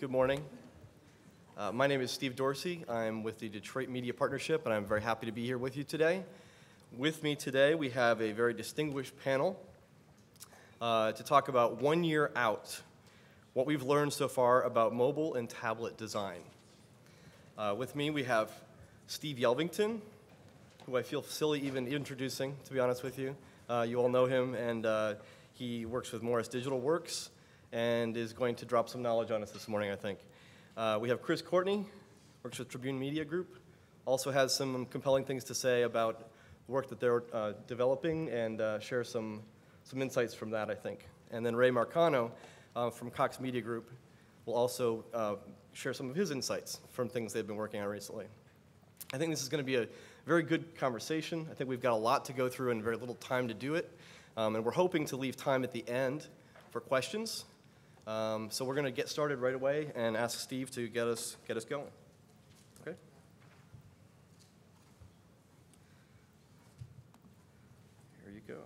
Good morning. My name is Steve Dorsey. I'm with the Detroit Media Partnership, and I'm very happy to be here with you today. With me today, we have a very distinguished panel to talk about 1 year out, what we've learned so far about mobile and tablet design. With me, we have Steve Yelvington, who I feel silly even introducing, to be honest with you. You all know him, and he works with Morris Digital Works and is going to drop some knowledge on us this morning, I think. We have Courtney, works with Tribune Media Group, also has some compelling things to say about the work that they're developing and share some insights from that, I think. And then Ray Marcano from Cox Media Group will also share some of his insights from things they've been working on recently. I think this is going to be a very good conversation. I think we've got a lot to go through and very little time to do it. And we're hoping to leave time at the end for questions. So we're going to get started right away and ask Steve to get us going. Okay? Here you go.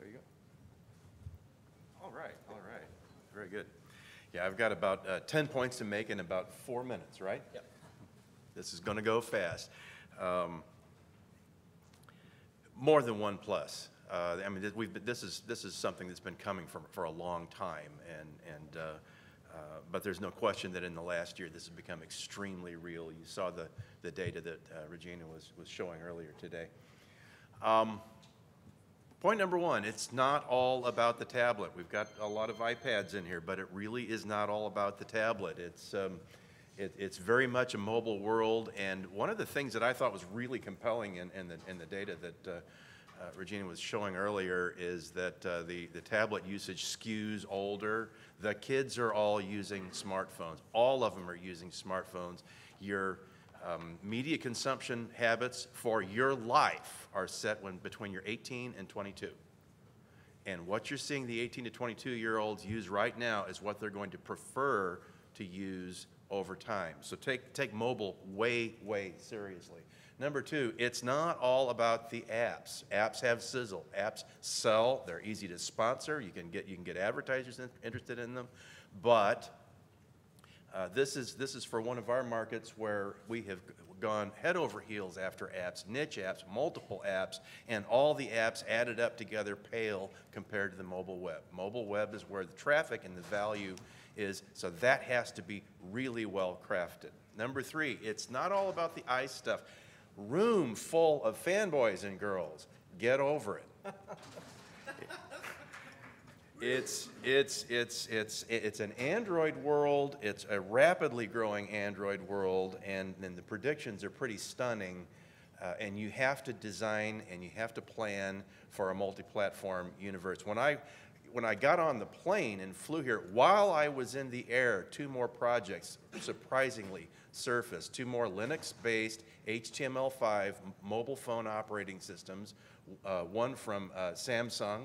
There you go. All right. Very good. Yeah, I've got about 10 points to make in about 4 minutes, right? Yep. This is going to go fast. More than one plus. I mean, this is something that's been coming for a long time, but there's no question that in the last year this has become extremely real. You saw the data that Regina was showing earlier today. Point number one, it's not all about the tablet. We've got a lot of iPads in here, but it really is not all about the tablet. It's very much a mobile world, and one of the things that I thought was really compelling in the data that Regina was showing earlier is that the tablet usage skews older. The kids are all using smartphones. All of them are using smartphones. Your media consumption habits for your life are set between you're 18 and 22. And what you're seeing the 18 to 22-year-olds use right now is what they're going to prefer to use over time. So take mobile way seriously. Number two, it's not all about the apps. Apps have sizzle. Apps sell. They're easy to sponsor. You can get advertisers interested in them. But this is for one of our markets where we have gone head over heels after apps, niche apps, multiple apps, and all the apps added up together pale compared to the mobile web. Mobile web is where the traffic and the value is, so that has to be really well crafted. Number three, it's not all about the eye stuff. Room full of fanboys and girls. Get over it. It's an Android world. It's a rapidly growing Android world, and the predictions are pretty stunning. And you have to design and you have to plan for a multi-platform universe. When I got on the plane and flew here, while I was in the air, 2 more projects surprisingly surfaced. 2 more Linux-based HTML5 mobile phone operating systems. One from Samsung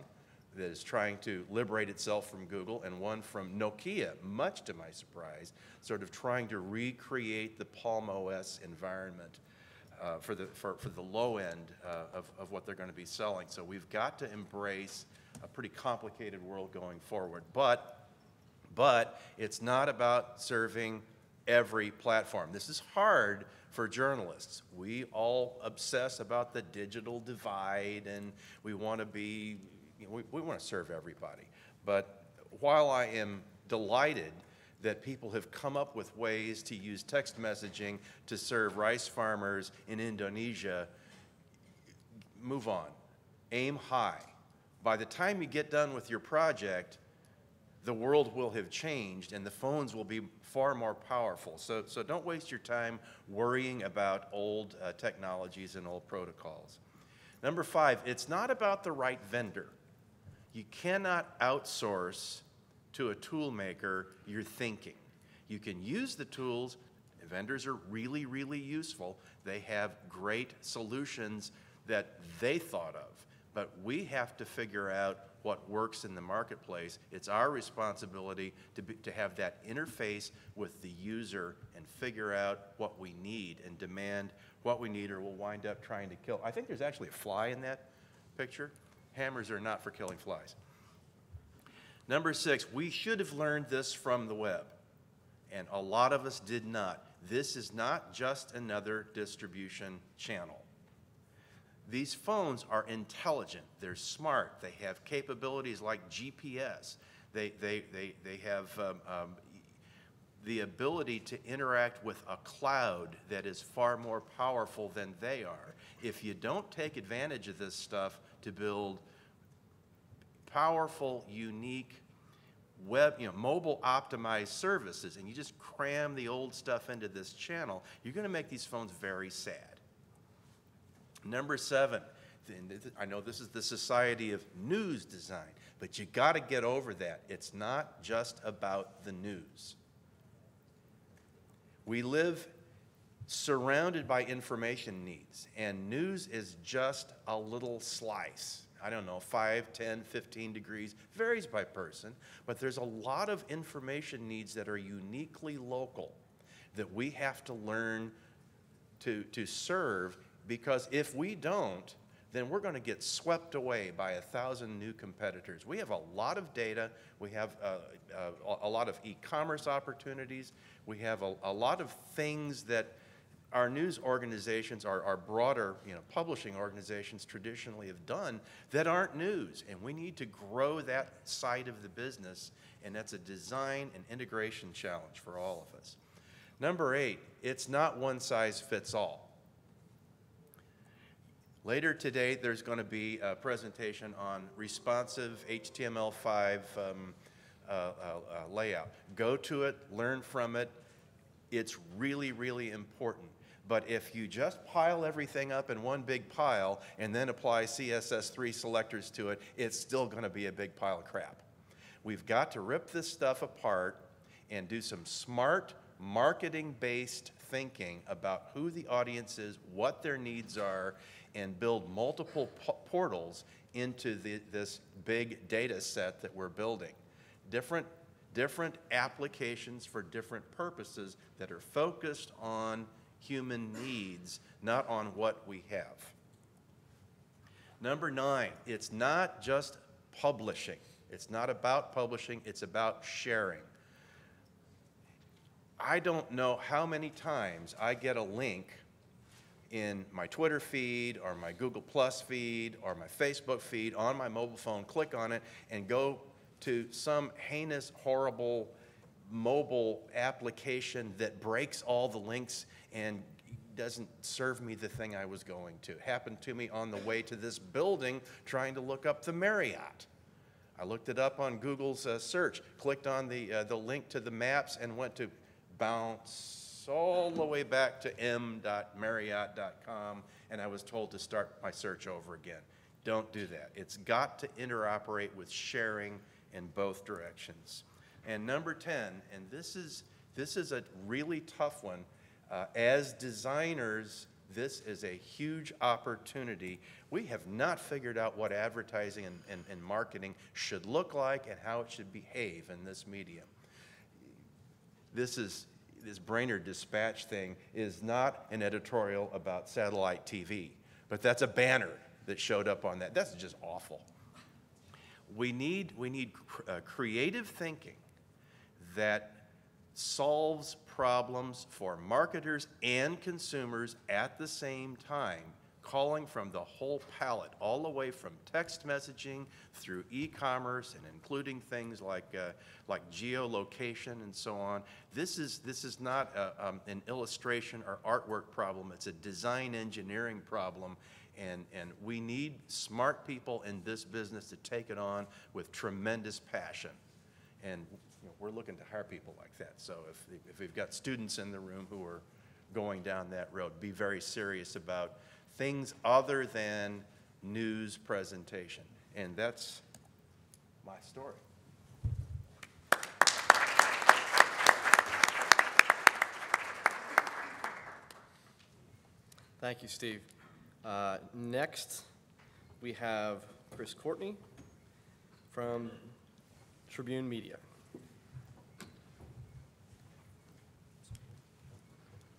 that is trying to liberate itself from Google, and one from Nokia, much to my surprise, sort of trying to recreate the Palm OS environment for the low end of what they're going to be selling. So we've got to embrace a pretty complicated world going forward. But it's not about serving every platform. This is hard for journalists. We all obsess about the digital divide, and we want to be, we want to serve everybody. But while I am delighted that people have come up with ways to use text messaging to serve rice farmers in Indonesia, move on. Aim high. By the time you get done with your project, the world will have changed and the phones will be far more powerful. So don't waste your time worrying about old technologies and old protocols. Number 5, it's not about the right vendor. You cannot outsource to a tool maker your thinking. You can use the tools. Vendors are really useful. They have great solutions that they thought of. But we have to figure out what works in the marketplace. It's our responsibility to have that interface with the user and figure out what we need and demand what we need, or we'll wind up trying to kill. I think there's actually a fly in that picture. Hammers are not for killing flies. Number 6, we should have learned this from the web, and a lot of us did not. This is not just another distribution channel. These phones are intelligent, they're smart, they have capabilities like GPS, they have the ability to interact with a cloud that is far more powerful than they are. If you don't take advantage of this stuff to build powerful, unique, mobile optimized services, and you just cram the old stuff into this channel, you're going to make these phones very sad. Number 7, I know this is the Society of News Design, but you got to get over that. It's not just about the news. We live surrounded by information needs, and news is just a little slice. I don't know, 5, 10, 15 degrees, varies by person, but there's a lot of information needs that are uniquely local that we have to learn to serve, because if we don't, then we're going to get swept away by 1,000 new competitors. We have a lot of data, we have a lot of e-commerce opportunities, we have a lot of things that our news organizations, our broader publishing organizations traditionally have done that aren't news, and we need to grow that side of the business, and that's a design and integration challenge for all of us. Number 8, it's not one size fits all. Later today, there's going to be a presentation on responsive HTML5 layout. Go to it, learn from it. It's really, really important. But if you just pile everything up in one big pile and then apply CSS3 selectors to it, it's still going to be a big pile of crap. We've got to rip this stuff apart and do some smart marketing-based thinking about who the audience is, what their needs are, and build multiple portals into this big data set that we're building. Different applications for different purposes that are focused on human needs, not on what we have. Number 9, it's not just publishing. It's not about publishing, it's about sharing. I don't know how many times I get a link in my Twitter feed or my Google Plus feed or my Facebook feed on my mobile phone, click on it, and go to some heinous, horrible mobile application that breaks all the links and doesn't serve me the thing I was going to. It happened to me on the way to this building trying to look up the Marriott. I looked it up on Google's search, clicked on the link to the maps, and went to bounce all the way back to m.marriott.com, and I was told to start my search over again. Don't do that. It's got to interoperate with sharing in both directions. And number 10, and this is a really tough one. As designers, this is a huge opportunity. We have not figured out what advertising and marketing should look like and how it should behave in this medium. This Brainerd Dispatch thing is not an editorial about satellite TV, but that's a banner that showed up on that. That's just awful. We need creative thinking that solves problems for marketers and consumers at the same time, calling from the whole palette, all the way from text messaging through e-commerce and including things like geolocation and so on. This is not an illustration or artwork problem. It's a design engineering problem, and we need smart people in this business to take it on with tremendous passion. And we're looking to hire people like that. So if we've got students in the room who are going down that road, be very serious about things other than news presentation. And that's my story. Thank you, Steve. Next, we have Courtney from Tribune Media.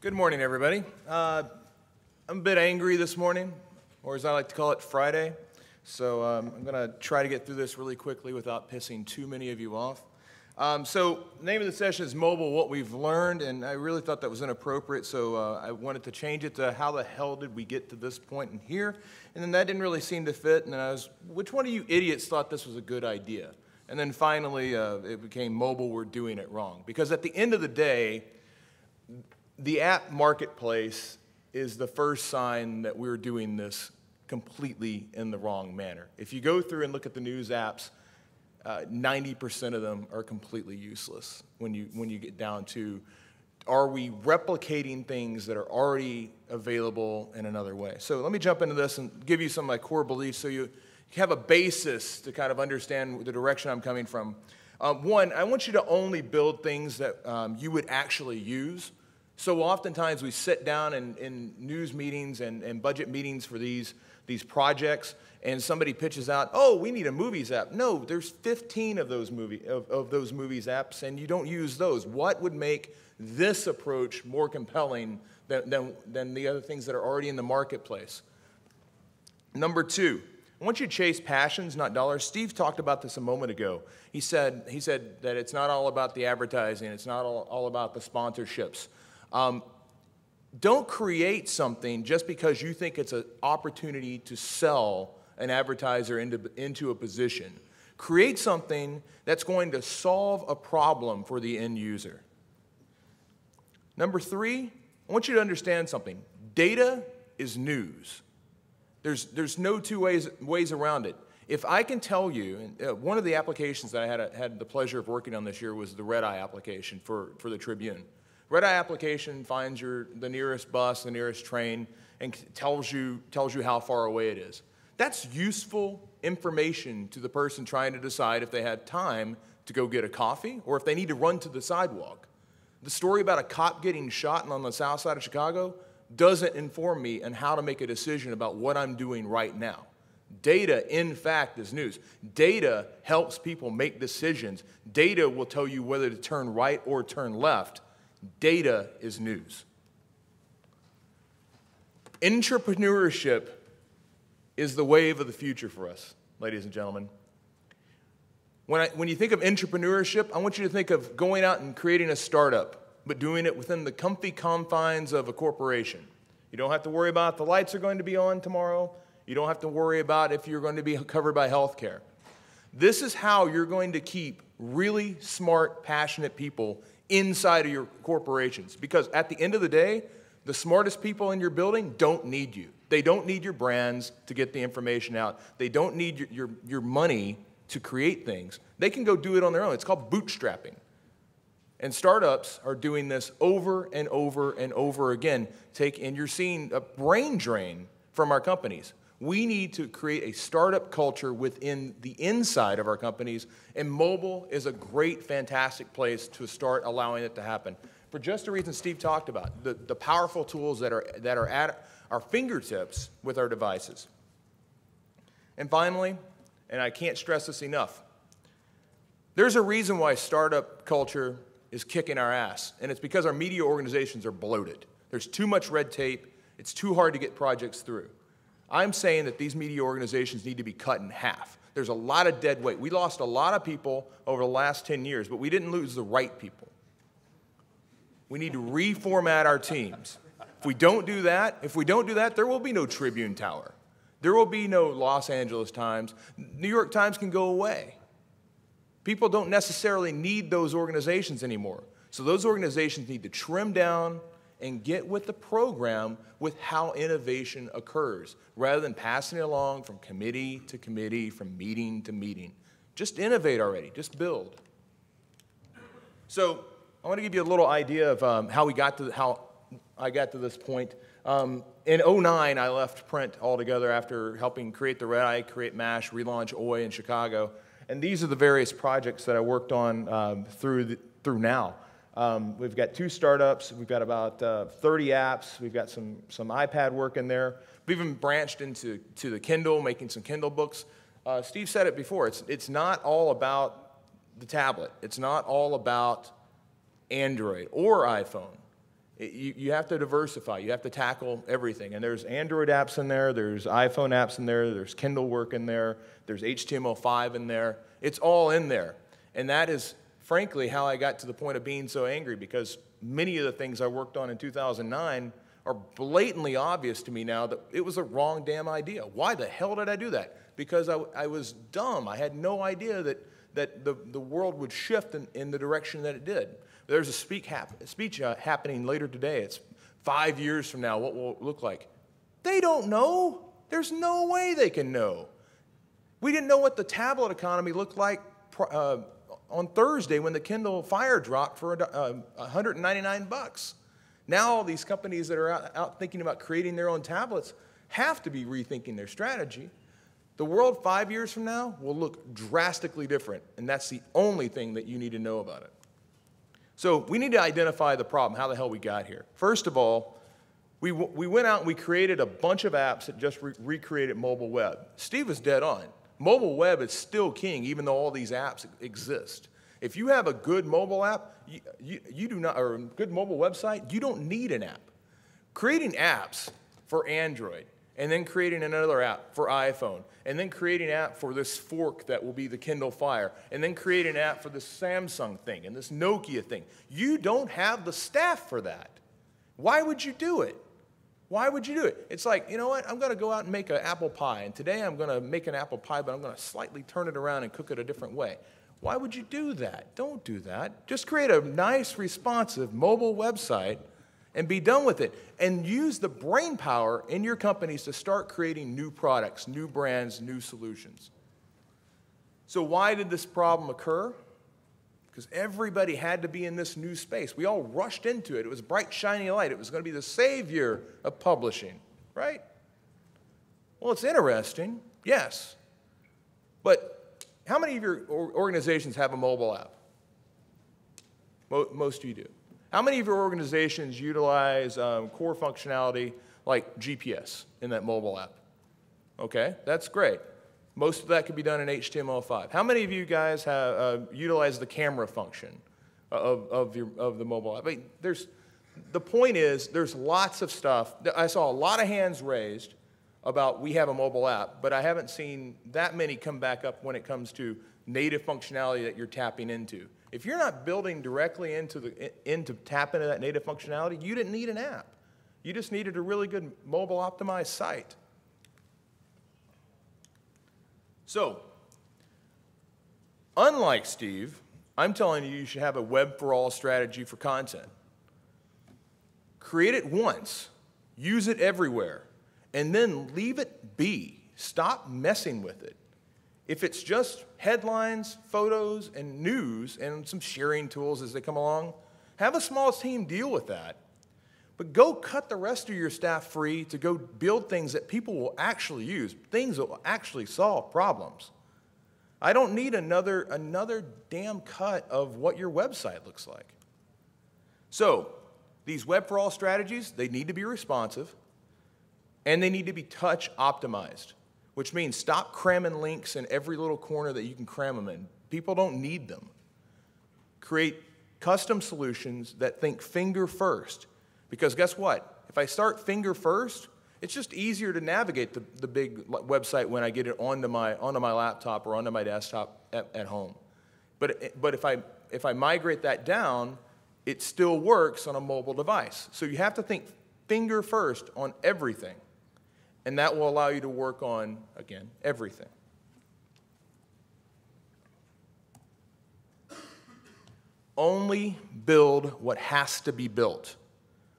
Good morning, everybody. I'm a bit angry this morning, or as I like to call it, Friday. So I'm going to try to get through this really quickly without pissing too many of you off. So the name of the session is Mobile, What We've Learned, and I really thought that was inappropriate, so I wanted to change it to How the Hell Did We Get to This Point in Here? And then that didn't really seem to fit, and then I was, which one of you idiots thought this was a good idea? And then finally, it became Mobile, We're Doing It Wrong. Because at the end of the day, the app marketplace is the first sign that we're doing this completely in the wrong manner. If you go through and look at the news apps, 90% of them are completely useless when you get down to, are we replicating things that are already available in another way? So let me jump into this and give you some of my core beliefs so you have a basis to kind of understand the direction I'm coming from. One, I want you to only build things that you would actually use. So oftentimes we sit down in news meetings and budget meetings for these projects, and somebody pitches out, oh, we need a movies app. No, there's 15 of those movies apps, and you don't use those. What would make this approach more compelling than the other things that are already in the marketplace? Number two, I want you to chase passions, not dollars. Steve talked about this a moment ago. He said that it's not all about the advertising. It's not all about the sponsorships. Don't create something just because you think it's an opportunity to sell an advertiser into a position. Create something that's going to solve a problem for the end user. Number three, I want you to understand something. Data is news. There's no two ways around it. If I can tell you, and one of the applications that I had the pleasure of working on this year was the Red Eye application for the Tribune. Red Eye application finds the nearest bus, the nearest train, and tells you how far away it is. That's useful information to the person trying to decide if they had time to go get a coffee or if they need to run to the sidewalk. The story about a cop getting shot on the south side of Chicago doesn't inform me on how to make a decision about what I'm doing right now. Data, in fact, is news. Data helps people make decisions. Data will tell you whether to turn right or turn left. Data is news. Entrepreneurship is the wave of the future for us, ladies and gentlemen. When you think of entrepreneurship, I want you to think of going out and creating a startup, but doing it within the comfy confines of a corporation. You don't have to worry about if the lights are going to be on tomorrow. You don't have to worry about if you're going to be covered by health care. This is how you're going to keep really smart, passionate people inside of your corporations. Because at the end of the day, the smartest people in your building don't need you. They don't need your brands to get the information out. They don't need your money to create things. They can go do it on their own. It's called bootstrapping. And startups are doing this over and over and over again. And you're seeing a brain drain from our companies. We need to create a startup culture within the inside of our companies, and mobile is a great, fantastic place to start allowing it to happen. For just the reason Steve talked about, the powerful tools that are at our fingertips with our devices. And finally, and I can't stress this enough, there's a reason why startup culture is kicking our ass, and it's because our media organizations are bloated. There's too much red tape. It's too hard to get projects through. I'm saying that these media organizations need to be cut in half. There's a lot of dead weight. We lost a lot of people over the last 10 years, but we didn't lose the right people. We need to reformat our teams. If we don't do that, there will be no Tribune Tower. There will be no Los Angeles Times. New York Times can go away. People don't necessarily need those organizations anymore. So those organizations need to trim down and get with the program with how innovation occurs, rather than passing it along from committee to committee, from meeting to meeting. Just innovate already, just build. So I want to give you a little idea of how I got to this point. In 2009, I left print altogether after helping create the Red Eye, create MASH, relaunch OI in Chicago. And these are the various projects that I worked on through now. We've got 2 startups. We've got about 30 apps. We've got some iPad work in there. We've even branched into the Kindle, making some Kindle books. Steve said it before. It's not all about the tablet. It's not all about Android or iPhone. You have to diversify. You have to tackle everything. And there's Android apps in there. There's iPhone apps in there. There's Kindle work in there. There's HTML5 in there. It's all in there. And that is, frankly, how I got to the point of being so angry, because many of the things I worked on in 2009 are blatantly obvious to me now that it was a wrong damn idea. Why the hell did I do that? Because I was dumb. I had no idea that the world would shift in the direction that it did. There's a speech happening later today. It's 5 years from now. What will it look like? They don't know. There's no way they can know. We didn't know what the tablet economy looked like on Thursday when the Kindle Fire dropped for $199. Now all these companies that are out thinking about creating their own tablets have to be rethinking their strategy. The world 5 years from now will look drastically different, and that's the only thing that you need to know about it. So we need to identify the problem, how the hell we got here. First of all, we went out and we created a bunch of apps that just recreated mobile web. Steve was dead on. Mobile web is still king, even though all these apps exist. If you have a good mobile app, you do not, or a good mobile website, you don't need an app. Creating apps for Android, and then creating another app for iPhone, and then creating an app for this fork that will be the Kindle Fire, and then creating an app for this Samsung thing and this Nokia thing. You don't have the staff for that. Why would you do it? Why would you do it? It's like, you know what, I'm going to go out and make an apple pie, and today I'm going to make an apple pie, but I'm going to slightly turn it around and cook it a different way. Why would you do that? Don't do that. Just create a nice, responsive mobile website and be done with it. And use the brain power in your companies to start creating new products, new brands, new solutions. So why did this problem occur? Because everybody had to be in this new space. We all rushed into it. It was a bright, shiny light. It was going to be the savior of publishing, right? Well, it's interesting, yes. But how many of your organizations have a mobile app? Most of you do. How many of your organizations utilize core functionality like GPS in that mobile app? Okay, that's great. Most of that can be done in HTML5. How many of you guys have utilized the camera function of the mobile app? I mean, the point is, there's lots of stuff. I saw a lot of hands raised about we have a mobile app, but I haven't seen that many come back up when it comes to native functionality that you're tapping into. If you're not building directly into tap into that native functionality, you didn't need an app. You just needed a really good mobile optimized site. So, unlike Steve, I'm telling you, you should have a web for all strategy for content. Create it once, use it everywhere, and then leave it be. Stop messing with it. If it's just headlines, photos, and news, and some sharing tools as they come along, have a small team deal with that. But go cut the rest of your staff free to go build things that people will actually use, things that will actually solve problems. I don't need another damn cut of what your website looks like. So, these web for all strategies, they need to be responsive, and they need to be touch optimized, which means stop cramming links in every little corner that you can cram them in. People don't need them. Create custom solutions that think finger first. Because guess what? If I start finger first, it's just easier to navigate the big website when I get it onto my laptop or onto my desktop at home. But if I migrate that down, it still works on a mobile device. So you have to think finger first on everything. And that will allow you to work on, again, everything. Only build what has to be built.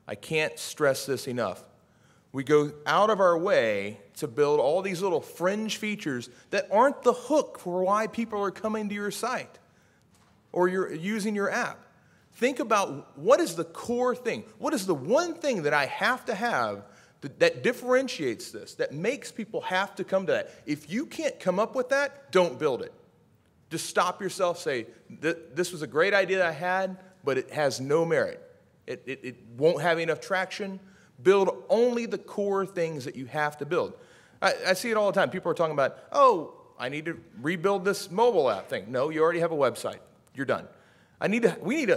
I can't stress this enough. We go out of our way to build all these little fringe features that aren't the hook for why people are coming to your site or you're using your app. Think about what is the core thing? What is the one thing that I have to have that differentiates this, that makes people have to come to that? If you can't come up with that, don't build it. Just stop yourself, say, this was a great idea that I had, but it has no merit. It won't have enough traction. Build only the core things that you have to build. I see it all the time. People are talking about, oh, I need to rebuild this mobile app thing. No, you already have a website. You're done. We need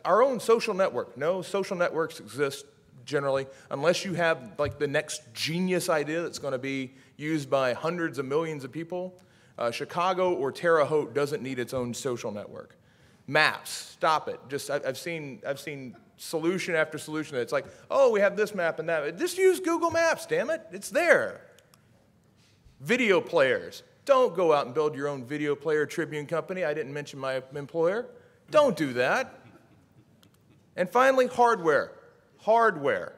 our own social network. No social networks exist generally, unless you have like the next genius idea that's going to be used by hundreds of millions of people. Chicago or Terre Haute doesn't need its own social network. Maps, stop it. I've seen solution after solution that's like, oh, we have this map and that. Just use Google Maps, damn it. It's there. Video players. Don't go out and build your own video player Tribune company. I didn't mention my employer. Don't do that. And finally, hardware. Hardware.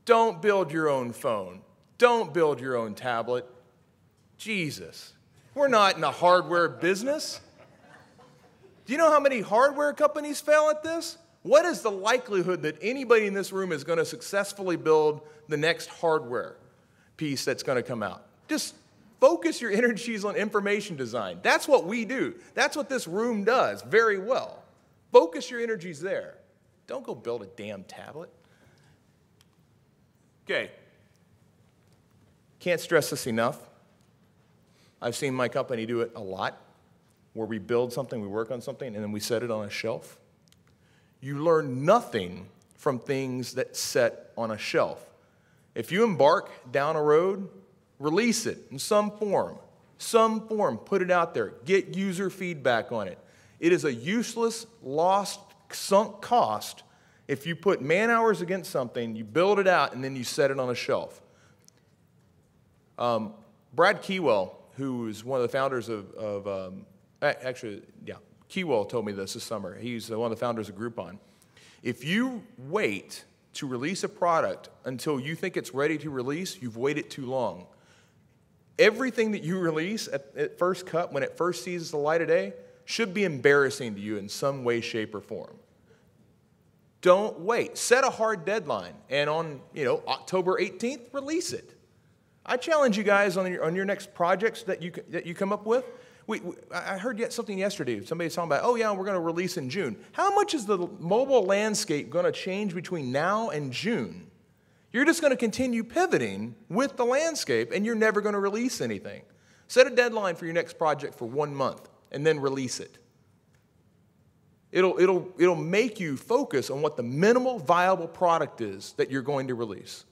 Don't build your own phone. Don't build your own tablet. Jesus. We're not in the hardware business. Do you know how many hardware companies fail at this? What is the likelihood that anybody in this room is going to successfully build the next hardware piece that's going to come out? Just focus your energies on information design. That's what we do. That's what this room does very well. Focus your energies there. Don't go build a damn tablet. Okay. Can't stress this enough. I've seen my company do it a lot, where we build something, we work on something, and then we set it on a shelf. You learn nothing from things that set on a shelf. If you embark down a road, release it in some form, put it out there, get user feedback on it. It is a useless, lost, sunk cost if you put man hours against something, you build it out, and then you set it on a shelf. Brad Keywell, who is one of the founders Keywell told me this summer. He's one of the founders of Groupon. If you wait to release a product until you think it's ready to release, you've waited too long. Everything that you release at first cut, when it first sees the light of day, should be embarrassing to you in some way, shape, or form. Don't wait. Set a hard deadline, and on October 18th, release it. I challenge you guys on your next projects that you come up with. I heard something yesterday. Somebody was talking about, oh yeah, we're going to release in June. How much is the mobile landscape going to change between now and June? You're just going to continue pivoting with the landscape, and you're never going to release anything. Set a deadline for your next project for 1 month, and then release it. It'll make you focus on what the minimal viable product is that you're going to release.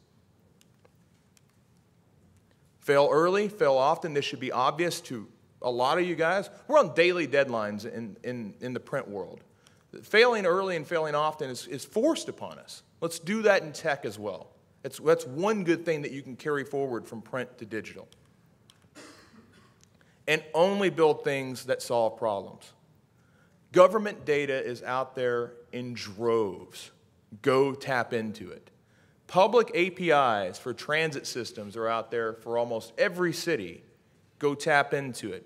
Fail early, fail often. This should be obvious to a lot of you guys. We're on daily deadlines in the print world. Failing early and failing often is forced upon us. Let's do that in tech as well. That's one good thing that you can carry forward from print to digital. And only build things that solve problems. Government data is out there in droves. Go tap into it. Public APIs for transit systems are out there for almost every city. Go tap into it.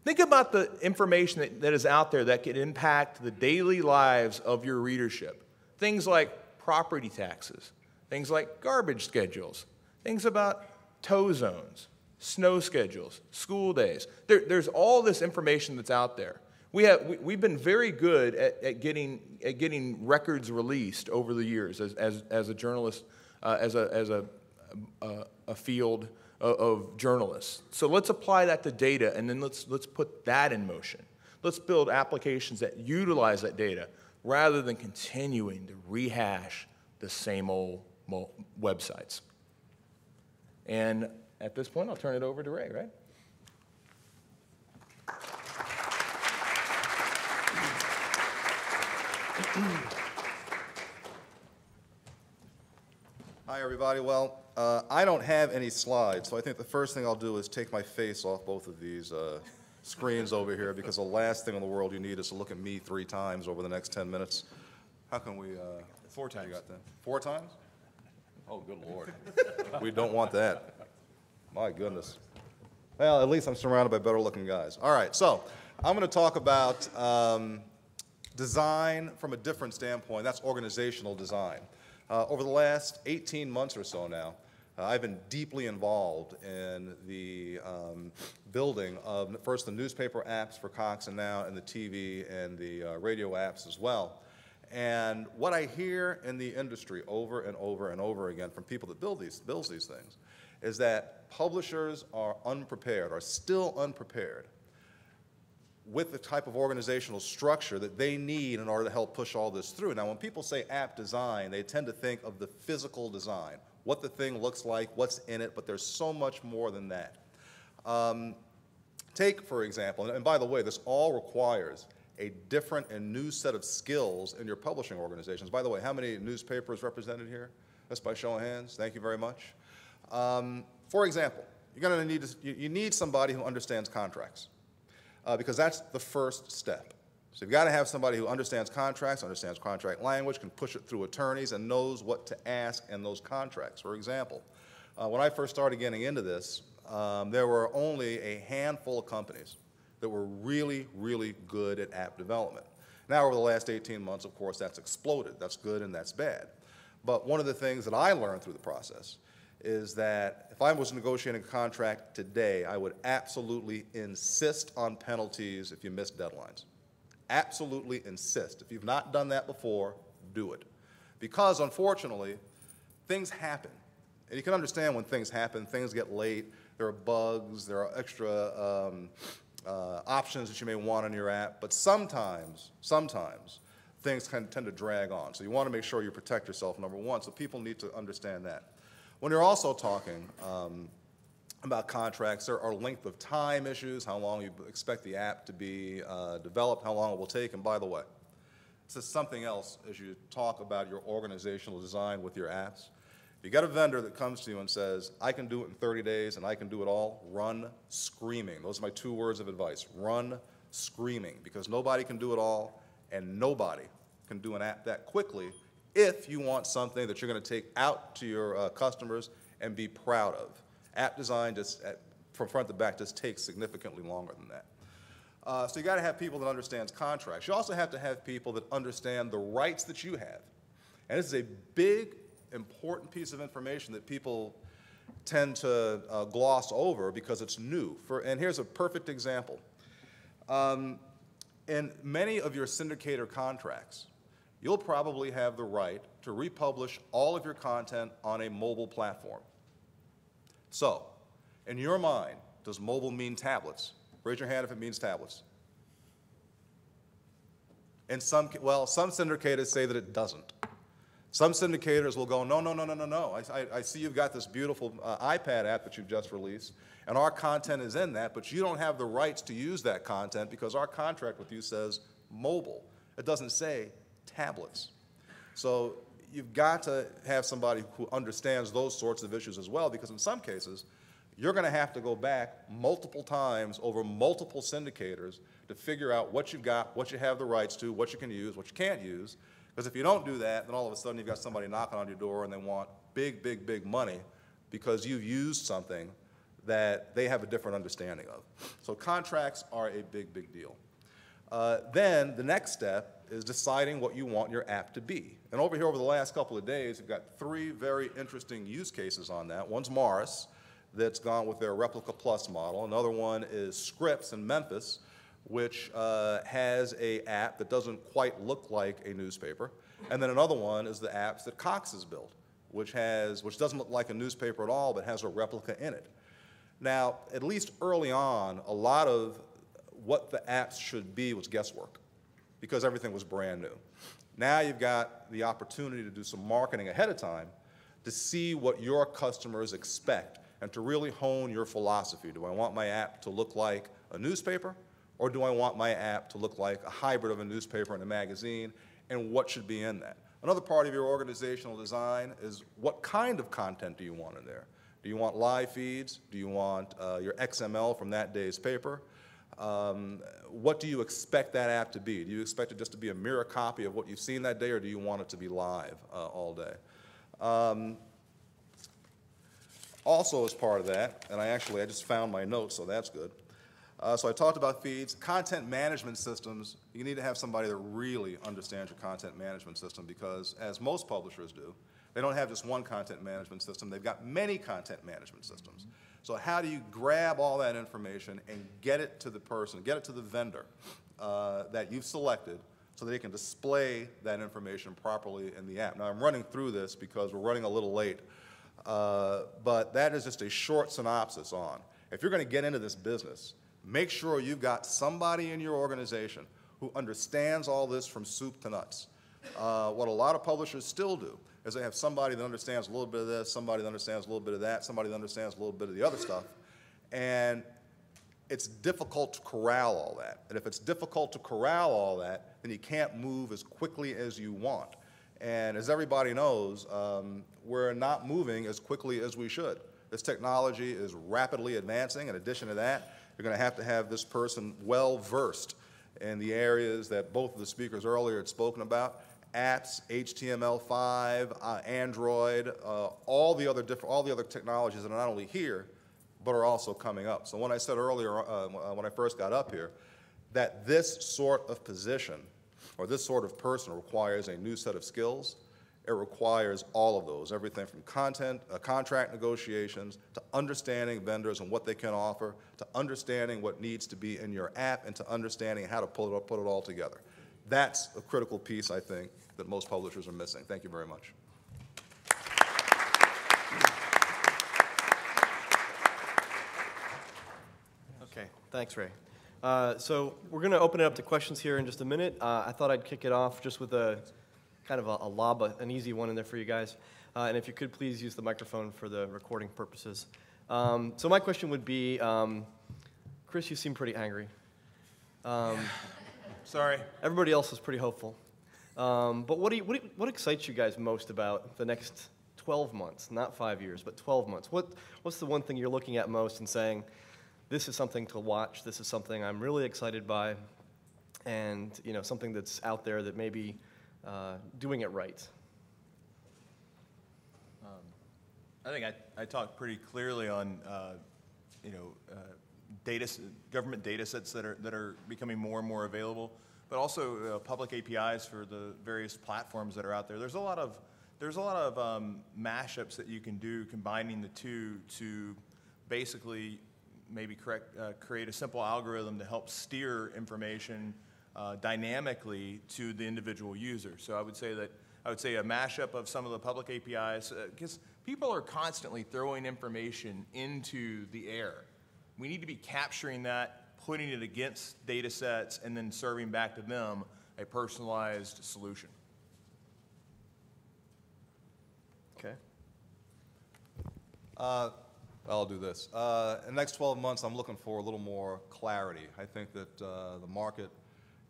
Think about the information that is out there that could impact the daily lives of your readership. Things like property taxes, things like garbage schedules, things about tow zones, snow schedules, school days. There's all this information that's out there. We've been very good at getting records released over the years as a journalist, as a field of journalists. So let's apply that to data, and then let's put that in motion. Let's build applications that utilize that data rather than continuing to rehash the same old websites. And at this point, I'll turn it over to Ray, right? Hi, everybody. Well, I don't have any slides, so I think the first thing I'll do is take my face off both of these screens over here, because the last thing in the world you need is to look at me 3 times over the next 10 minutes. How can we? 4 times. You got that? 4 times? Oh, good Lord. We don't want that. My goodness. Well, at least I'm surrounded by better-looking guys. All right, so I'm going to talk about design from a different standpoint. That's organizational design. Over the last 18 months or so now, I've been deeply involved in the building of first the newspaper apps for Cox and Now, and the TV and the radio apps as well. And what I hear in the industry over and over and over again from people that build these things is that publishers are unprepared, are still unprepared with the type of organizational structure that they need in order to help push all this through. Now, when people say app design, they tend to think of the physical design, what the thing looks like, what's in it, but there's so much more than that. Take, for example, and by the way, this all requires a different and new set of skills in your publishing organizations. By the way, how many newspapers represented here? That's by show of hands. Thank you very much. For example, you need somebody who understands contracts because that's the first step. So you've got to have somebody who understands contracts, understands contract language, can push it through attorneys, and knows what to ask in those contracts. For example, when I first started getting into this, there were only a handful of companies that were really, really good at app development. Now, over the last 18 months, of course, that's exploded. That's good and that's bad. But one of the things that I learned through the process is that if I was negotiating a contract today, I would absolutely insist on penalties if you miss deadlines. Absolutely insist. If you've not done that before, do it. Because, unfortunately, things happen. And you can understand when things happen, things get late, there are bugs, there are extra options that you may want in your app, but sometimes things tend to drag on. So you want to make sure you protect yourself, number one, so people need to understand that. When you're also talking about contracts, there are length of time issues, how long you expect the app to be developed, how long it will take, and by the way, this is something else as you talk about your organizational design with your apps. If you got a vendor that comes to you and says, I can do it in 30 days and I can do it all, run screaming. Those are my 2 words of advice. Run screaming, because nobody can do it all and nobody can do an app that quickly if you want something that you're going to take out to your customers and be proud of. App design, just from front to back, just takes significantly longer than that. So you got to have people that understand contracts. You also have to have people that understand the rights that you have. And this is a big, important piece of information that people tend to gloss over because it's new. And here's a perfect example. In many of your syndicator contracts, you'll probably have the right to republish all of your content on a mobile platform. So, in your mind, does mobile mean tablets? Raise your hand if it means tablets. And some syndicators say that it doesn't. Some syndicators will go, no, no, no, no, no, no. I see you've got this beautiful iPad app that you've just released, and our content is in that, but you don't have the rights to use that content because our contract with you says mobile. It doesn't say tablets. So you've got to have somebody who understands those sorts of issues as well, because in some cases, you're going to have to go back multiple times over multiple syndicators to figure out what you've got, what you have the rights to, what you can use, what you can't use. Because if you don't do that, then all of a sudden you've got somebody knocking on your door and they want big, big, big money because you've used something that they have a different understanding of. So contracts are a big, big deal. Then the next step is deciding what you want your app to be. And over the last couple of days, we've got 3 very interesting use cases on that. One's Morris, that's gone with their Replica Plus model. Another one is Scripps in Memphis, which has an app that doesn't quite look like a newspaper. And then another one is the apps that Cox has built, which doesn't look like a newspaper at all, but has a replica in it. Now, at least early on, a lot of what the apps should be was guesswork, because everything was brand new. Now you've got the opportunity to do some marketing ahead of time to see what your customers expect and to really hone your philosophy. Do I want my app to look like a newspaper? Or do I want my app to look like a hybrid of a newspaper and a magazine, and what should be in that? Another part of your organizational design is what kind of content do you want in there? Do you want live feeds? Do you want your XML from that day's paper? What do you expect that app to be? Do you expect it just to be a mirror copy of what you've seen that day, or do you want it to be live all day? Also as part of that, and I just found my notes, so that's good. So I talked about feeds. Content management systems, you need to have somebody that really understands your content management system, because as most publishers do, they don't have just one content management system. They've got many content management systems. So how do you grab all that information and get it to the person, get it to the vendor that you've selected so that they can display that information properly in the app? Now, I'm running through this because we're running a little late, but that is just a short synopsis on. If you're going to get into this business, Make sure you've got somebody in your organization who understands all this from soup to nuts. What a lot of publishers still do is they have somebody that understands a little bit of this, somebody that understands a little bit of that, somebody that understands a little bit of the other stuff, and it's difficult to corral all that. And if it's difficult to corral all that, then you can't move as quickly as you want. And as everybody knows, we're not moving as quickly as we should. This technology is rapidly advancing. In addition to that, you're going to have this person well-versed in the areas that both of the speakers earlier had spoken about: apps, HTML5, Android, all the other technologies that are not only here, but are also coming up. So when I said earlier, when I first got up here, that this sort of position or this sort of person requires a new set of skills, it requires all of those, everything from contract negotiations, to understanding vendors and what they can offer, to understanding what needs to be in your app, and to understanding how to put it all together. That's a critical piece, I think, that most publishers are missing. Thank you very much. Okay, thanks, Ray. So we're going to open it up to questions here in just a minute. I thought I'd kick it off just with a kind of a lob, an easy one in there for you guys. And if you could please use the microphone for the recording purposes. So my question would be, Chris, you seem pretty angry. Sorry. Everybody else is pretty hopeful. But what excites you guys most about the next 12 months? Not 5 years, but 12 months. What's the one thing you're looking at most and saying, this is something to watch, this is something I'm really excited by, and something that's out there that may be doing it right? I think I talked pretty clearly on government data sets that are becoming more and more available, but also public APIs for the various platforms that are out there. There's a lot of mashups that you can do, combining the two to basically maybe create a simple algorithm to help steer information dynamically to the individual user. So I would say a mashup of some of the public APIs, because people are constantly throwing information into the air. We need to be capturing that, putting it against data sets, and then serving back to them a personalized solution. Okay. I'll do this. In the next 12 months, I'm looking for a little more clarity. I think that the market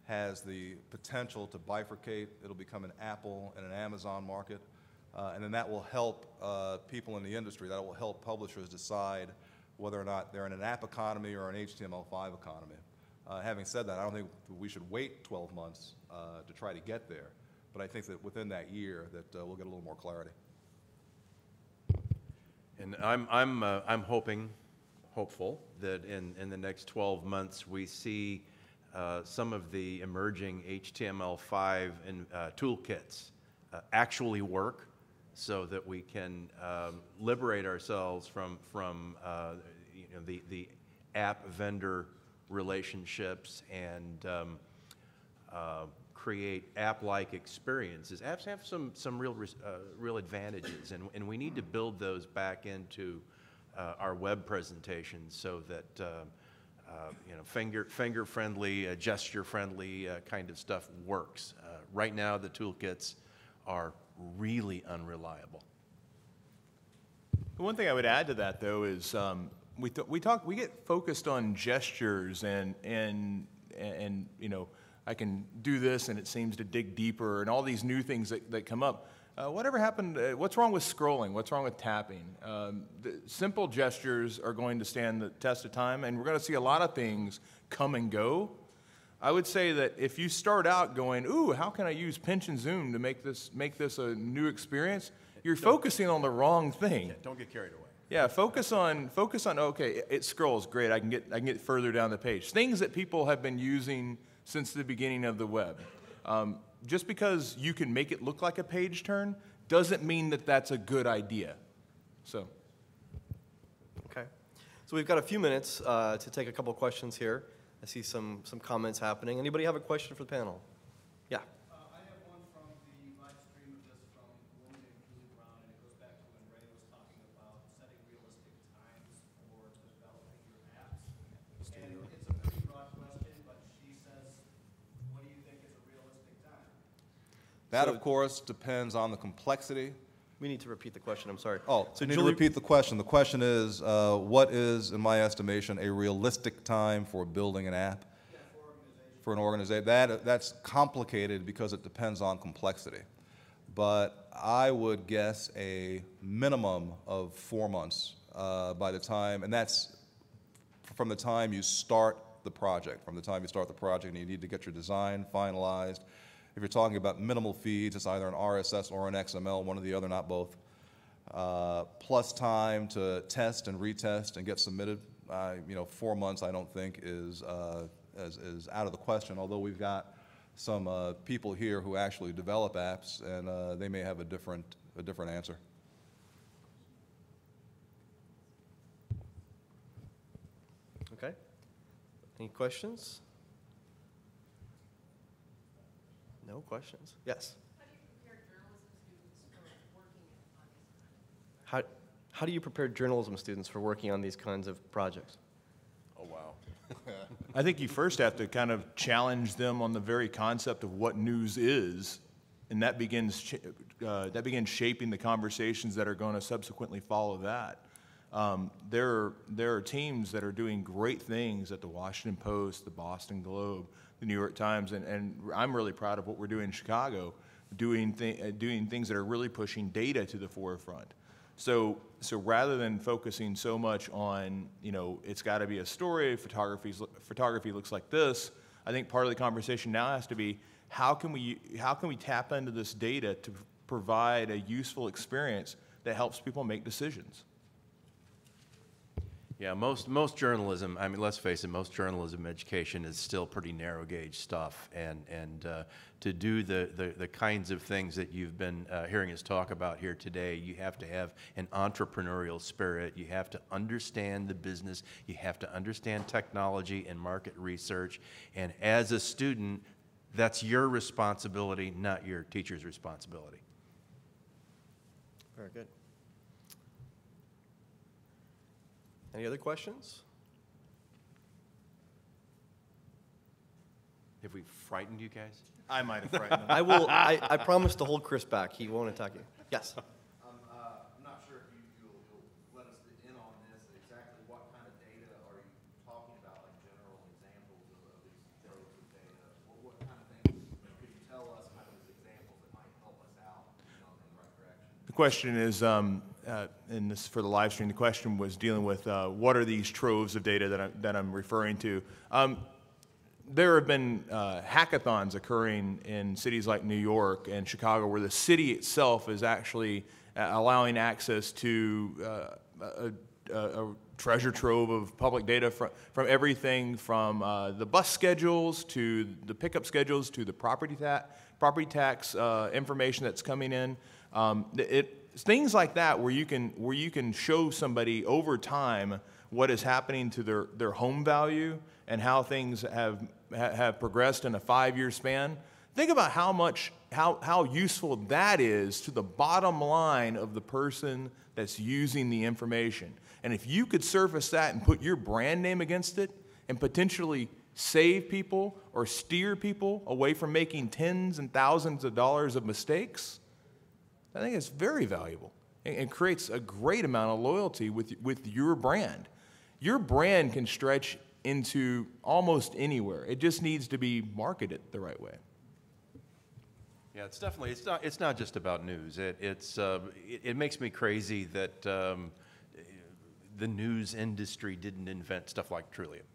has the potential to bifurcate. It'll become an Apple and an Amazon market. And then that will help people in the industry. That will help publishers decide whether or not they're in an app economy or an HTML5 economy. Having said that, I don't think we should wait 12 months to try to get there. But I think that within that year that we'll get a little more clarity. And I'm hopeful that in the next 12 months we see some of the emerging HTML5 and toolkits actually work, so that we can liberate ourselves from the app vendor relationships and create app-like experiences. Apps have some real advantages, and we need to build those back into our web presentations so that finger-friendly, gesture-friendly kind of stuff works. Right now, the toolkits are really unreliable. One thing I would add to that, though, is we get focused on gestures and I can do this and it seems to dig deeper, and all these new things that come up. Whatever happened, what's wrong with scrolling? What's wrong with tapping? The simple gestures are going to stand the test of time, and we're going to see a lot of things come and go. I would say that if you start out going, ooh, how can I use pinch and zoom to make this a new experience? You're focusing on the wrong thing. Yeah, don't get carried away. Yeah, focus on okay, it scrolls great. I can get further down the page. Things that people have been using since the beginning of the web. Just because you can make it look like a page turn doesn't mean that that's a good idea. So. Okay. So we've got a few minutes to take a couple questions here. I see some comments happening. Anybody have a question for the panel? Yeah. I have one from the live stream of this from a woman named Julie Brown, and it goes back to when Ray was talking about setting realistic times for developing your apps. And it's That, So- of course, depends on the complexity. We need to repeat the question, I'm sorry. Oh, so I need to Julie, repeat the question. The question is, what is, in my estimation, a realistic time for building an app? For an organization. That's complicated because it depends on complexity. But I would guess a minimum of 4 months by the time, and that's from the time you start the project. From the time you start the project and you need to get your design finalized. If you're talking about minimal feeds, it's either an RSS or an XML, one or the other, not both. Plus time to test and retest and get submitted. 4 months I don't think is out of the question, although we've got some people here who actually develop apps, and they may have a different answer. Okay. Any questions? No questions? Yes. How do you prepare journalism students for working on these kinds of projects? Oh, wow. I think you first have to kind of challenge them on the very concept of what news is, and that begins shaping the conversations that are going to subsequently follow that. There are teams that are doing great things at the Washington Post, the Boston Globe, the New York Times, and I'm really proud of what we're doing in Chicago, doing things that are really pushing data to the forefront. So rather than focusing so much on, it's got to be a story, photography looks like this, I think part of the conversation now has to be, how can we tap into this data to provide a useful experience that helps people make decisions? Yeah, most journalism, I mean, let's face it, most journalism education is still pretty narrow gauge stuff, and to do the kinds of things that you've been hearing us talk about here today, you have to have an entrepreneurial spirit, you have to understand the business, you have to understand technology and market research, and as a student, that's your responsibility, not your teacher's responsibility. Very good. Any other questions? Have we frightened you guys? I might have frightened them. I promise to hold Chris back. He won't attack you. Yes. I'm not sure if you'll let us in on this. Exactly what kind of data are you talking about, like general examples of these troves of data? What kind of things could you tell us, kind of as examples that might help us out in the right direction? The question is, and this is for the live stream, the question was dealing with what are these troves of data that I'm referring to. There have been hackathons occurring in cities like New York and Chicago where the city itself is actually allowing access to a treasure trove of public data from everything from the bus schedules to the pickup schedules to the property tax information that's coming in. Things like that where you can show somebody over time what is happening to their home value and how things have progressed in a 5-year span. Think about how useful that is to the bottom line of the person that's using the information. And if you could surface that and put your brand name against it and potentially save people or steer people away from making tens and thousands of dollars of mistakes, I think it's very valuable and creates a great amount of loyalty with your brand. Your brand can stretch into almost anywhere. It just needs to be marketed the right way. Yeah, it's definitely, it's not just about news. It makes me crazy that the news industry didn't invent stuff like Trillium.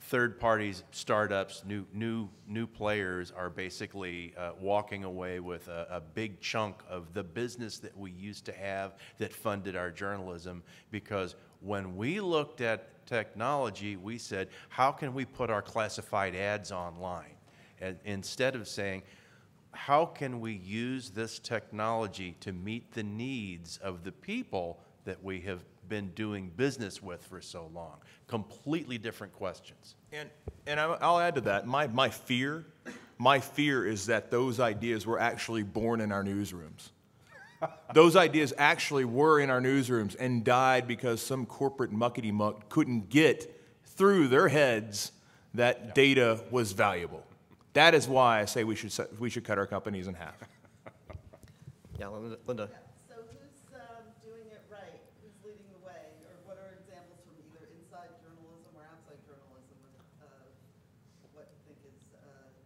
Third parties, startups, new players are basically walking away with a big chunk of the business that we used to have that funded our journalism, because when we looked at technology, we said, how can we put our classified ads online? And instead of saying, how can we use this technology to meet the needs of the people that we have been doing business with for so long? Completely different questions. And I'll add to that, my fear is that those ideas were actually born in our newsrooms. Those ideas actually were in our newsrooms and died because some corporate muckety-muck couldn't get through their heads that data was valuable. That is why I say we should cut our companies in half. Yeah, Linda. So who's doing it right? Who's leading the way? Or what are examples from either inside journalism or outside journalism of what you think has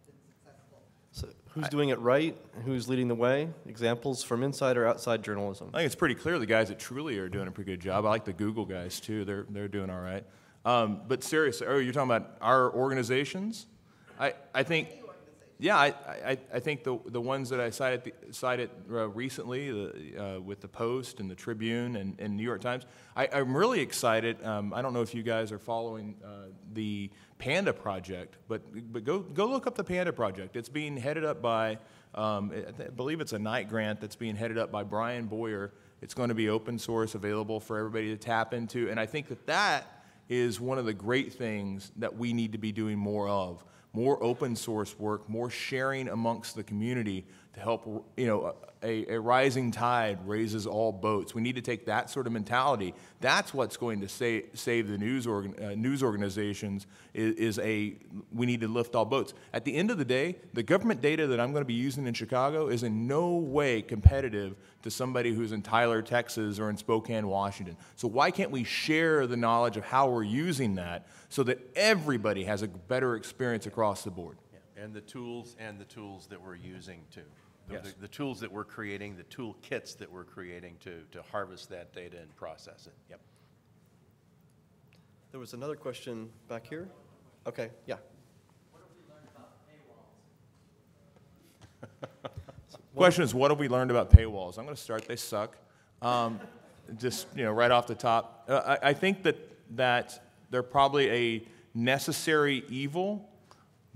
been successful? So who's doing it right? Who's leading the way? Examples from inside or outside journalism? I think it's pretty clear the guys at Truly are doing a pretty good job. I like the Google guys too. They're doing all right. But seriously, you're talking about our organizations? I think, yeah, I think the ones that I cited recently, with the Post and the Tribune and New York Times, I'm really excited. I don't know if you guys are following the Panda Project, but go look up the Panda Project. It's being headed up by, I believe it's a Knight grant that's being headed up by Brian Boyer. It's going to be open source, available for everybody to tap into, and I think that is one of the great things that we need to be doing more of. More open source work, more sharing amongst the community to help, a rising tide raises all boats. We need to take that sort of mentality. That's what's going to save the news organizations we need to lift all boats. At the end of the day, the government data that I'm going to be using in Chicago is in no way competitive to somebody who's in Tyler, Texas, or in Spokane, Washington. So why can't we share the knowledge of how we're using that so that everybody has a better experience across the board? Yeah. And the tools that we're using too. Yes. The tools that we're creating, the toolkits that we're creating to harvest that data and process it. Yep. There was another question back here. Okay, yeah. What have we learned about paywalls? Question is, what have we learned about paywalls? I'm going to start. They suck. Just right off the top, I think that they're probably a necessary evil.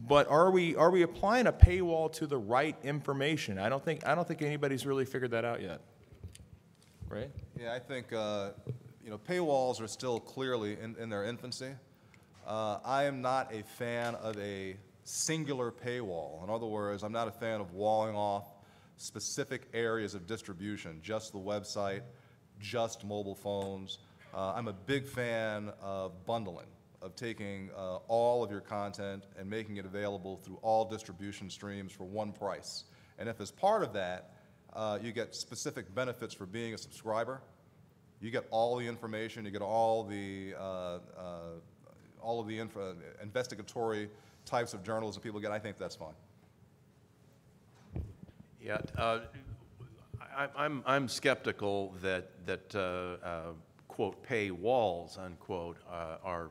But are we applying a paywall to the right information? I don't think anybody's really figured that out yet. Right? Yeah, I think paywalls are still clearly in their infancy. I am not a fan of a singular paywall. In other words, I'm not a fan of walling off specific areas of distribution, just the website, just mobile phones. I'm a big fan of bundling, of taking all of your content and making it available through all distribution streams for one price. And if as part of that, you get specific benefits for being a subscriber, you get all the information, you get all the investigatory types of journalism people get, I think that's fine. Yeah, I'm skeptical that quote paywalls unquote are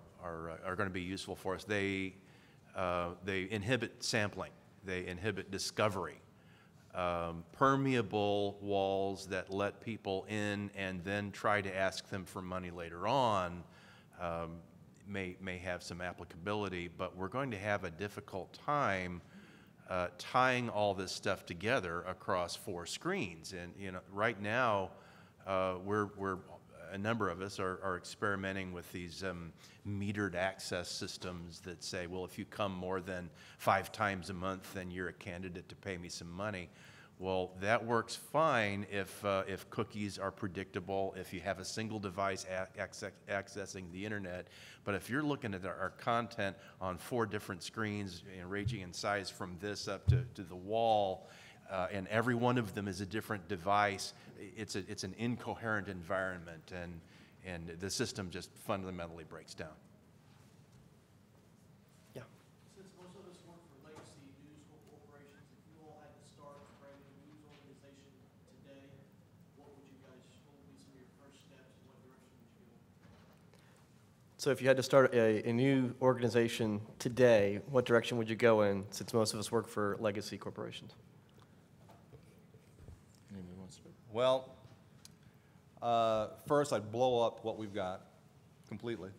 going to be useful for us. They inhibit sampling. They inhibit discovery. Permeable walls that let people in and then try to ask them for money later on may have some applicability, but we're going to have a difficult time tying all this stuff together across 4 screens. And right now, a number of us are experimenting with these metered access systems that say, well, if you come more than 5 times a month, then you're a candidate to pay me some money. Well, that works fine if cookies are predictable, if you have a single device accessing the internet. But if you're looking at our content on 4 different screens, ranging in size from this up to the wall, and every one of them is a different device, it's an incoherent environment, and the system just fundamentally breaks down. Yeah. Since most of us work for legacy news corporations, if you all had to start a brand new news organization today, what would be some of your first steps and what direction would you go? So if you had to start a new organization today, what direction would you go in, since most of us work for legacy corporations? Well, first I'd blow up what we've got completely.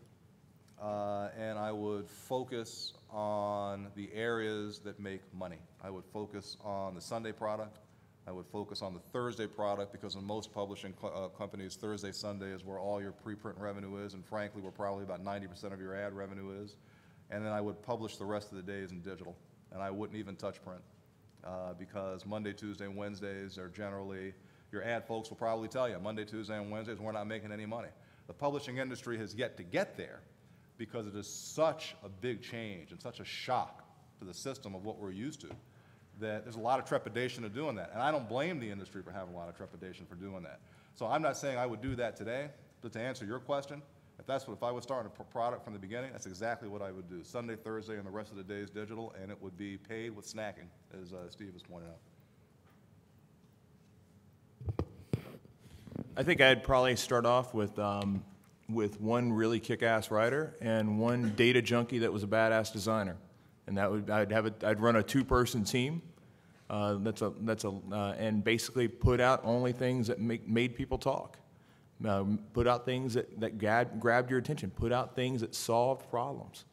And I would focus on the areas that make money. I would focus on the Sunday product. I would focus on the Thursday product, because in most publishing companies, Thursday, Sunday is where all your preprint revenue is, and frankly, where probably about 90% of your ad revenue is. And then I would publish the rest of the days in digital, and I wouldn't even touch print, because Monday, Tuesday, and Wednesdays are generally, your ad folks will probably tell you, Monday, Tuesday, and Wednesdays, we're not making any money. The publishing industry has yet to get there, because it is such a big change and such a shock to the system of what we're used to, that there's a lot of trepidation of doing that. And I don't blame the industry for having a lot of trepidation for doing that. So I'm not saying I would do that today, but to answer your question, if I was starting a product from the beginning, that's exactly what I would do. Sunday, Thursday, and the rest of the days digital, and it would be paid with snacking, as Steve has pointed out. I think I'd probably start off with one really kick-ass writer and one data junkie that was a badass designer, and I'd run a two-person team. And basically put out only things that made people talk. Put out things that grabbed your attention. Put out things that solved problems.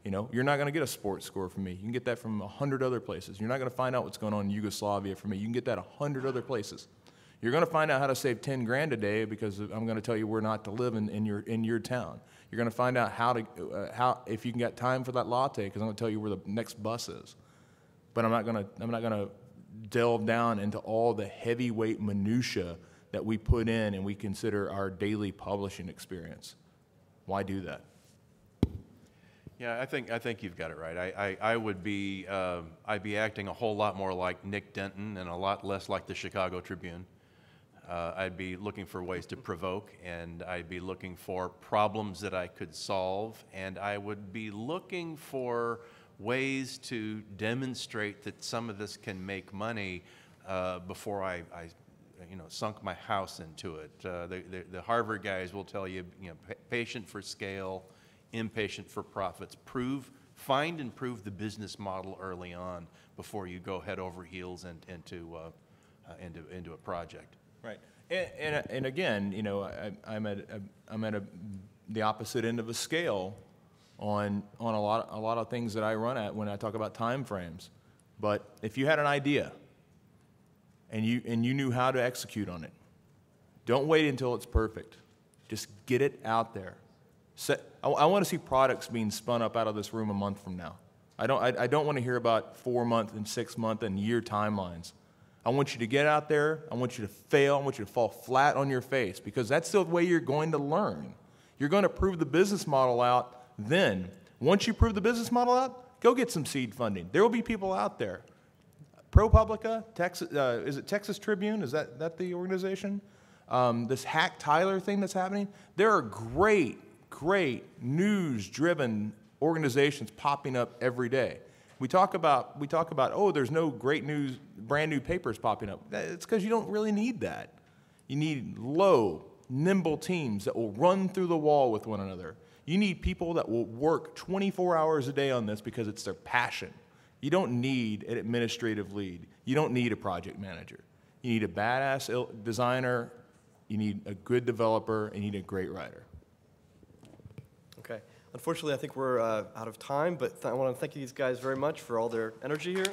You know, you're not going to get a sports score from me. You can get that from 100 other places. You're not going to find out what's going on in Yugoslavia from me. You can get that 100 other places. You're going to find out how to save 10 grand a day because I'm going to tell you where not to live in your town. You're going to find out how if you can get time for that latte because I'm going to tell you where the next bus is. But I'm not going to delve down into all the heavyweight minutia that we put in and we consider our daily publishing experience. Why do that? Yeah, I think you've got it right. I would be I'd be acting a whole lot more like Nick Denton and a lot less like the Chicago Tribune. I'd be looking for ways to provoke, and I'd be looking for problems that I could solve, and I would be looking for ways to demonstrate that some of this can make money before I sunk my house into it. The Harvard guys will tell you, patient for scale, impatient for profits. Find and prove the business model early on before you go head over heels into a project. Right, and again, I'm at the opposite end of a scale on a lot of things that I run at when I talk about time frames. But if you had an idea and you knew how to execute on it, don't wait until it's perfect. Just get it out there. I want to see products being spun up out of this room a month from now. I don't want to hear about 4-month and 6-month and year timelines. I want you to get out there. I want you to fail. I want you to fall flat on your face because that's the way you're going to learn. You're going to prove the business model out. Then, once you prove the business model out, go get some seed funding. There will be people out there. ProPublica, Texas, is it Texas Tribune? Is that the organization? This Hack Tyler thing that's happening. There are great news-driven organizations popping up every day. We talk about, oh, there's no great news, brand new papers popping up. It's because you don't really need that. You need low, nimble teams that will run through the wall with one another. You need people that will work 24 hours a day on this because it's their passion. You don't need an administrative lead. You don't need a project manager. You need a badass designer, you need a good developer, and you need a great writer. Okay. Unfortunately, I think we're out of time, but I want to thank these guys very much for all their energy here.